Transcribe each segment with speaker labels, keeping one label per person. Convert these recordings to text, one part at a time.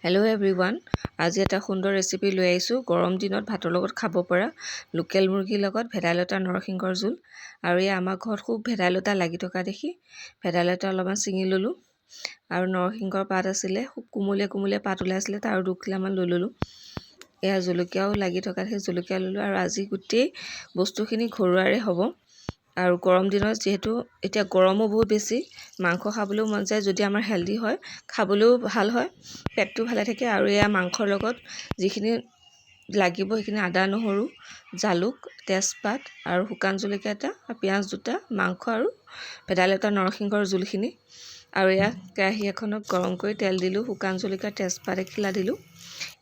Speaker 1: Hello' everyone, আজি এটা সুন্দৰ ৰেচিপি লৈ আহিছোঁ। গৰম দিনত ভাতৰ লগত খাব পৰা লোকেল মুৰ্গীৰ লগত ভেদাইলতা নৰসিংহৰ জোল। আৰু এই আমাৰ ঘৰত খুব ভেদাইলতা লাগি থকা দেখি ভেদাইলতা অলপমান ছিঙি ল'লোঁ। আৰু নৰসিংহৰ পাত আছিলে, খুব কোমলীয়া কোমলীয়া পাত ওলাইছিলে, তাৰ 2 কিলামান লৈ ল'লোঁ। এয়া জলকীয়াও লাগি থকা দেখি জলকীয়া ল'লোঁ। আৰু আজি গোটেই বস্তুখিনি ঘৰুৱাৰে হ'ব। আৰু গৰম দিনত যিহেতু এতিয়া গৰমো বহুত বেছি, মাংস খাবলৈও মন যায়। যদি আমাৰ হেল্ডি হয়, খাবলৈও ভাল হয়, পেটটো ভালে থাকে। আৰু এয়া মাংসৰ লগত যিখিনি লাগিব সেইখিনি আদা, নহৰু, জালুক, তেজপাত আৰু শুকান জলকীয়া এটা, পিঁয়াজ 2টা, মাংস আৰু ভেদাইলতা নৰসিংহৰ জোলখিনি। আৰু এয়া কেৰাহী এখনত গৰম কৰি তেল দিলোঁ, শুকান জলকীয়া, তেজপাত এখিলা দিলোঁ।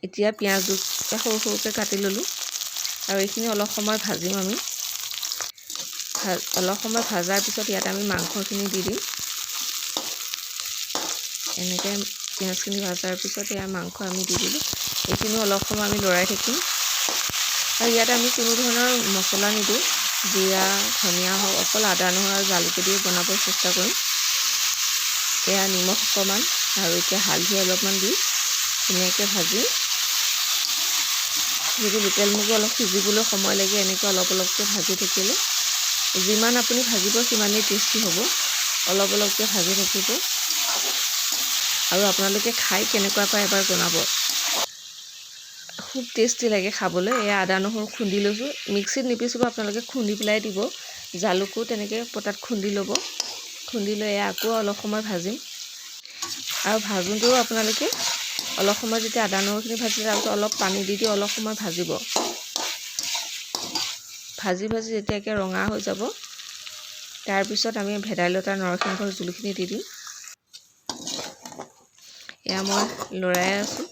Speaker 1: এতিয়া পিঁয়াজ 2টা সৰু সৰুকৈ কাটি ল'লোঁ। আৰু এইখিনি অলপ সময় ভাজিম আমি। অলপ সময় ভাজাৰ পিছত ইয়াত আমি মাংসখিনি দি দিম। এনেকৈ পিঁয়াজখিনি ভাজাৰ পিছত এয়া মাংস আমি দি দিলোঁ। এইখিনিও অলপ সময় আমি লৰাই থাকিম। আৰু ইয়াত আমি কোনো ধৰণৰ মছলা নিদিওঁ, জিৰা, ধনিয়া হওক, অকল আদা, নহৰু আৰু জালুকে দিয়ে বনাব চেষ্টা কৰিম। এয়া নিমখ অকণমান আৰু এতিয়া হালধি অলপমান দি ধুনীয়াকৈ ভাজি, যদি লোকেল মুৰ্গী অলপ সিজিবলৈ সময় লাগে, এনেকৈ অলপ অলপকৈ ভাজি থাকিলে যিমান আপুনি ভাজিব সিমানেই টেষ্টি হ'ব। অলপ অলপকৈ ভাজি থাকিব। আৰু আপোনালোকে খাই কেনেকুৱা পায় এবাৰ জনাব। খুব টেষ্টি লাগে খাবলৈ। এয়া আদা, নহৰু খুন্দি লৈছোঁ। মিক্সিত নিপিচিব, আপোনালোকে খুন্দি পেলাই দিব। জালুকো তেনেকৈ পটাত খুন্দি ল'ব। খুন্দি লৈ এয়া আকৌ অলপ সময় ভাজিম। আৰু ভাজোঁতেও আপোনালোকে অলপ সময় যেতিয়া আদা নহৰুখিনি ভাজিলে, তাৰপিছত অলপ পানী দি অলপ সময় ভাজিব। ভাজি ভাজি যেতিয়াকৈ ৰঙা হৈ যাব, তাৰপিছত আমি ভেদাইলতা নৰসিংহৰ জোলখিনি দি দিম। এয়া মই লৰাই আছোঁ।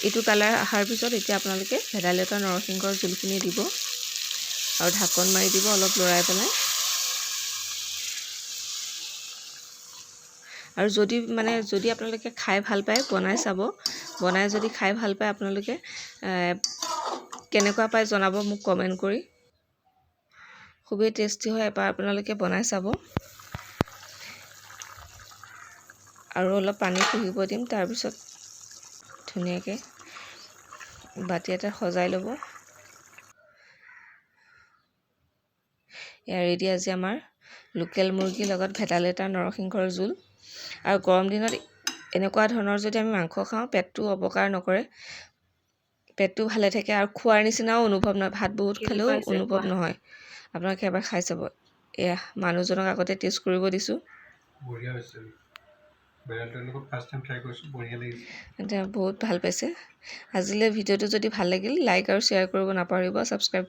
Speaker 1: এইটো কালাৰ অহাৰ পিছত এতিয়া আপোনালোকে ভেদাইলতা নৰসিংহৰ জোলখিনি দিব আৰু ঢাকন মাৰি দিব অলপ লৰাই পেলাই। আৰু যদি আপোনালোকে খাই ভাল পায়, বনাই চাব। বনাই যদি খাই ভাল পায়, আপোনালোকে কেনেকুৱা পায় জনাব মোক কমেণ্ট কৰি। খুবেই টেষ্টি হয়, এবাৰ আপোনালোকে বনাই চাব। আৰু অলপ পানী শুহিব দিম। তাৰপিছত ধুনীয়াকৈ বাতি এটা সজাই ল'ব। এয়া ৰেডি আজি আমাৰ লোকেল মুৰ্গীৰ লগত ভেদাইলতা নৰসিংহৰ জোল। আৰু গৰম দিনত এনেকুৱা ধৰণৰ যদি আমি মাংস খাওঁ, পেটটো অপকাৰ নকৰে, পেটটো ভালে থাকে আৰু খোৱাৰ নিচিনাও অনুভৱ নহয়। ভাত বহুত খালেও অনুভৱ নহয়। আপোনালোকে এবাৰ খাই চাব। এয়া মানুহজনক আগতে টেষ্ট কৰিব দিছোঁ।
Speaker 2: বঢ়িয়া হৈছে।
Speaker 1: এতিয়া বহুত ভাল পাইছে। আজিলৈ ভিডিঅ'টো যদি ভাল লাগিল, লাইক আৰু শ্বেয়াৰ কৰিব নাপাহৰিব, ছাবস্ক্ৰাইব